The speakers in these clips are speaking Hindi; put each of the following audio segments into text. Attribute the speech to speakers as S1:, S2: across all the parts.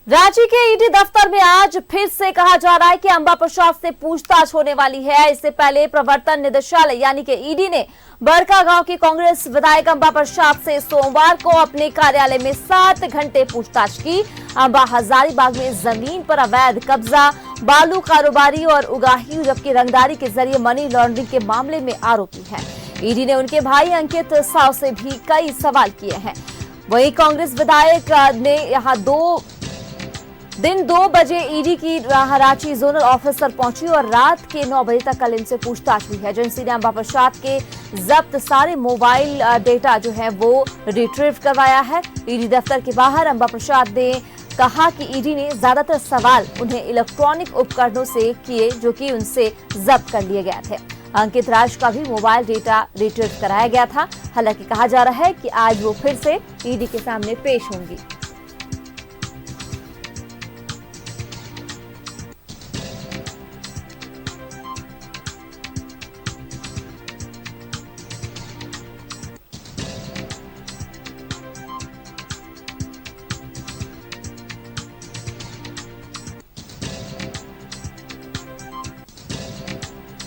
S1: रांची के ईडी दफ्तर में आज फिर से कहा जा रहा है कि अंबा प्रसाद से पूछताछ होने वाली है। इससे पहले प्रवर्तन निदेशालय यानी कि ईडी ने बड़कागांव की कांग्रेस विधायक अंबा प्रसाद से सोमवार को अपने कार्यालय में 7 घंटे पूछताछ की। अंबा हजारीबाग में जमीन पर अवैध कब्जा, बालू कारोबारी और उगाही जबकि रंगदारी के जरिए मनी लॉन्ड्रिंग के मामले में आरोपी है। ईडी ने उनके भाई अंकित साव से भी कई सवाल किए हैं। वहीं कांग्रेस विधायक ने यहाँ 2 बजे ईडी की रांची जोनल ऑफिसर पहुंची और रात के 9 बजे तक कल इनसे पूछताछ हुई है। एजेंसी ने अंबा प्रसाद के जब्त सारे मोबाइल डेटा जो है वो रिट्रीव करवाया है। ईडी दफ्तर के बाहर अंबा प्रसाद ने कहा कि ईडी ने ज्यादातर सवाल उन्हें इलेक्ट्रॉनिक उपकरणों से किए जो कि उनसे जब्त कर लिए गए थे। अंकित राज का भी मोबाइल डेटा रिट्रीव कराया गया था। हालांकि कहा जा रहा है कि आज वो फिर से ईडी के सामने पेश होंगी।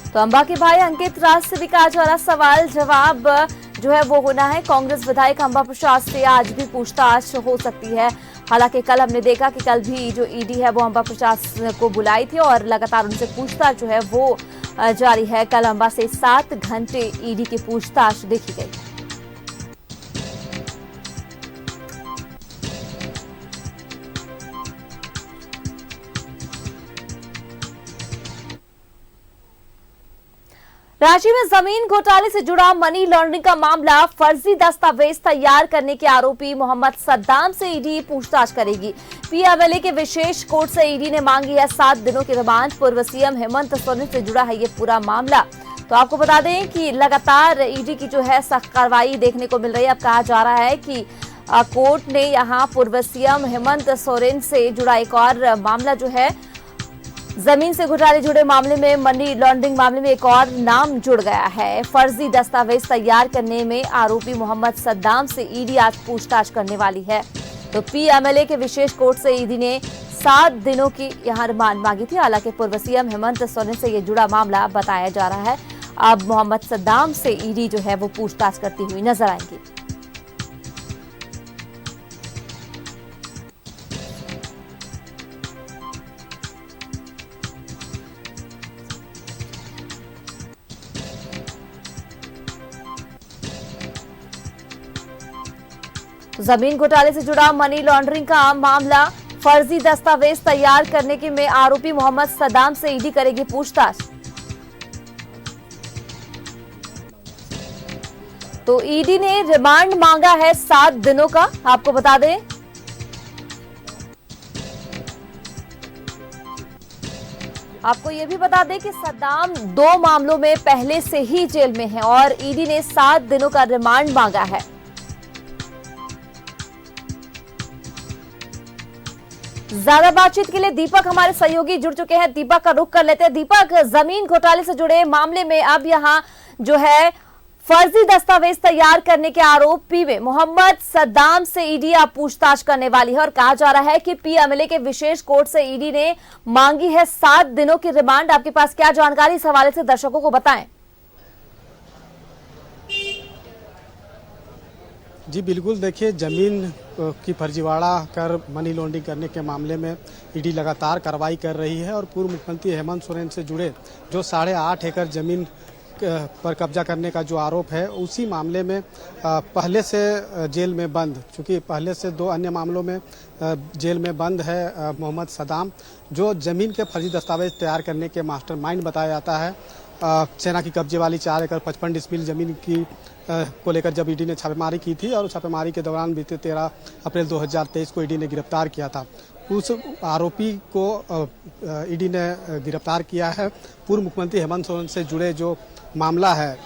S1: तो अंबा के भाई अंकित राज से भी कहा जा रहा सवाल जवाब जो है वो होना है। कांग्रेस विधायक अंबा प्रसाद से आज भी पूछताछ हो सकती है। हालांकि कल हमने देखा कि कल भी जो ईडी है वो अंबा प्रसाद को बुलाई थी और लगातार उनसे पूछताछ जो है वो जारी है। कल अंबा से 7 घंटे ईडी की पूछताछ देखी गई। रांची में जमीन घोटाले से जुड़ा मनी लॉन्ड्रिंग का मामला, फर्जी दस्तावेज तैयार करने के आरोपी मोहम्मद सद्दाम से ईडी पूछताछ करेगी। पीएमएलए के विशेष कोर्ट से ईडी ने मांगी है 7 दिनों की रिमांड। पूर्व सीएम हेमंत सोरेन से जुड़ा है ये पूरा मामला। तो आपको बता दें कि लगातार ईडी की जो है सख्त कार्रवाई देखने को मिल रही है। अब कहा जा रहा है कि कोर्ट ने यहाँ पूर्व सीएम हेमंत सोरेन से जुड़ा एक और मामला जो है जमीन से घोटाले जुड़े मामले में, मनी लॉन्ड्रिंग मामले में एक और नाम जुड़ गया है। फर्जी दस्तावेज तैयार करने में आरोपी मोहम्मद सद्दाम से ईडी आज पूछताछ करने वाली है। तो पीएमएलए के विशेष कोर्ट से ईडी ने 7 दिनों की यहां रिमांड मांगी थी। हालांकि पूर्व सीएम हेमंत सोरेन से ये जुड़ा मामला बताया जा रहा है। अब मोहम्मद सद्दाम से ईडी जो है वो पूछताछ करती हुई नजर आएंगी। जमीन घोटाले से जुड़ा मनी लॉन्ड्रिंग का मामला, फर्जी दस्तावेज तैयार करने के में आरोपी मोहम्मद सद्दाम से ईडी करेगी पूछताछ। तो ईडी ने रिमांड मांगा है 7 दिनों का। आपको बता दें आपको ये भी बता दें कि सद्दाम 2 मामलों में पहले से ही जेल में है और ईडी ने 7 दिनों का रिमांड मांगा है। ज्यादा बातचीत के लिए दीपक हमारे सहयोगी जुड़ चुके हैं। दीपक का रुख कर लेते हैं। दीपक, जमीन घोटाले से जुड़े मामले में अब यहां जो है फर्जी दस्तावेज तैयार करने के आरोपी में मोहम्मद सद्दाम से ईडी अब पूछताछ करने वाली है और कहा जा रहा है कि पीएमएलए के विशेष कोर्ट से ईडी ने मांगी है 7 दिनों की रिमांड। आपके पास क्या जानकारी इस हवाले से दर्शकों को बताएं।
S2: जी बिल्कुल, देखिए जमीन की फर्जीवाड़ा कर मनी लॉन्ड्रिंग करने के मामले में ईडी लगातार कार्रवाई कर रही है और पूर्व मुख्यमंत्री हेमंत सोरेन से जुड़े जो 8.5 एकड़ जमीन पर कब्जा करने का जो आरोप है, उसी मामले में पहले से जेल में बंद, चूँकि पहले से 2 अन्य मामलों में जेल में बंद है मोहम्मद सद्दाम, जो जमीन के फर्जी दस्तावेज तैयार करने के मास्टरमाइंड बताया जाता है। सेना की कब्जे वाली 4 एकड़ 55 डिसमिल जमीन की को लेकर जब ईडी ने छापेमारी की थी और छापेमारी के दौरान बीते 13 अप्रैल 2023 को ईडी ने गिरफ्तार किया था। उस आरोपी को ईडी ने गिरफ्तार किया है। पूर्व मुख्यमंत्री हेमंत सोरेन से जुड़े जो मामला है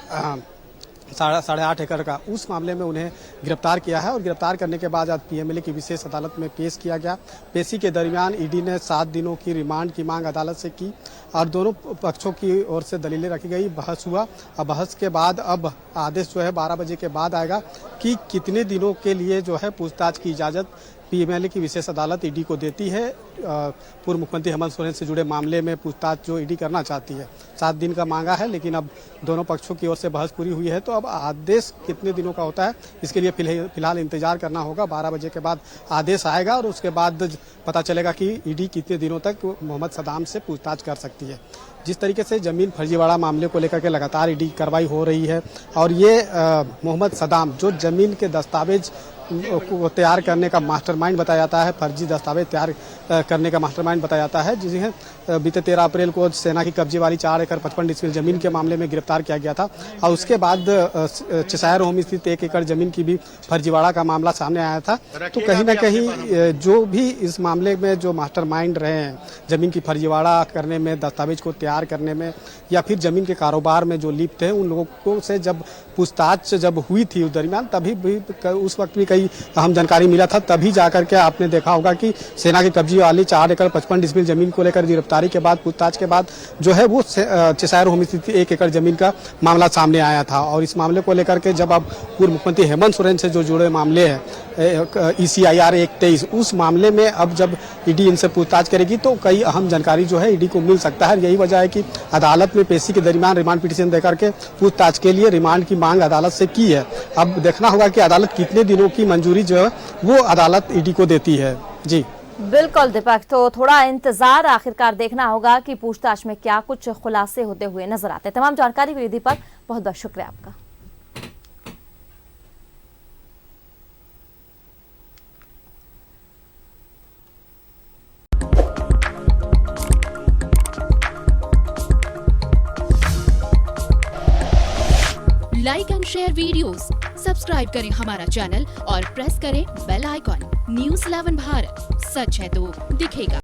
S2: 8.5 एकड़ का, उस मामले में उन्हें गिरफ्तार किया है और गिरफ्तार करने के बाद आज पीएमएलए की विशेष अदालत में पेश किया गया। पेशी के दरमियान ईडी ने 7 दिनों की रिमांड की मांग अदालत से की और दोनों पक्षों की ओर से दलीलें रखी गई। बहस हुआ और बहस के बाद अब आदेश जो है 12 बजे के बाद आएगा कि कितने दिनों के लिए जो है पूछताछ की इजाज़त पीएमएलए की विशेष अदालत ईडी को देती है पूर्व मुख्यमंत्री हेमंत सोरेन से जुड़े मामले में पूछताछ जो ईडी करना चाहती है। 7 दिन का मांगा है, लेकिन अब दोनों पक्षों की ओर से बहस पूरी हुई है, तो अब आदेश कितने दिनों का होता है इसके लिए फिलहाल इंतजार करना होगा। 12 बजे के बाद आदेश आएगा और उसके बाद पता चलेगा कि ईडी कितने दिनों तक मोहम्मद सद्दाम से पूछताछ कर सकती है। जिस तरीके से जमीन फर्जीवाड़ा मामले को लेकर के लगातार ईडी कार्रवाई हो रही है और ये मोहम्मद सद्दाम जो जमीन के दस्तावेज को तैयार करने का मास्टरमाइंड बताया जाता है, फर्जी दस्तावेज तैयार करने का मास्टरमाइंड बताया जाता है, जिसे बीते 13 अप्रैल को सेना की कब्जे वाली 4 एकड़ 55 डिसमिल जमीन के मामले में गिरफ्तार किया गया था और उसके बाद चेसायर होम स्थित 1 एकड़ जमीन की भी फर्जीवाड़ा का मामला सामने आया था। तो कहीं ना कहीं जो भी इस मामले में जो मास्टरमाइंड रहे हैं जमीन की फर्जीवाड़ा करने में, दस्तावेज को तैयार करने में या फिर जमीन के कारोबार में जो लिप्त हैं, उन लोगों से जब पूछताछ जब हुई थी उस दरमियान, तभी भी उस वक्त भी कई अहम जानकारी मिला था। तभी जाकर के आपने देखा होगा कि सेना की कब्जे वाली 4 एकड़ 55 डिसमिल जमीन को लेकर गिरफ्तारी के बाद, पूछताछ के बाद जो है वो चेसायर होम स्थित 1 एकड़ जमीन का मामला सामने आया था। और इस मामले को लेकर के जब अब पूर्व मुख्यमंत्री हेमंत सोरेन से जो जुड़े मामले हैं ECIR 123, उस मामले में अब जब ईडी इनसे पूछताछ करेगी तो कई अहम जानकारी जो है ईडी को मिल सकता है। यही वजह है कि अदालत में पेशी के दरमियान रिमांड पिटीशन देकर के पूछताछ के लिए रिमांड की मांग अदालत से की है। अब देखना होगा कि अदालत कितने दिनों की मंजूरी जो है वो अदालत ईडी को देती है। जी
S1: बिल्कुल दीपक, तो थोड़ा इंतजार आखिरकार देखना होगा कि पूछताछ में क्या कुछ खुलासे होते हुए नजर आते हैं। तमाम जानकारी के लिए दीपक बहुत बहुत शुक्रिया आपका।
S3: Like and share videos, subscribe करें हमारा चैनल और प्रेस करें बेल आइकॉन। News 11 भारत, सच है तो दिखेगा।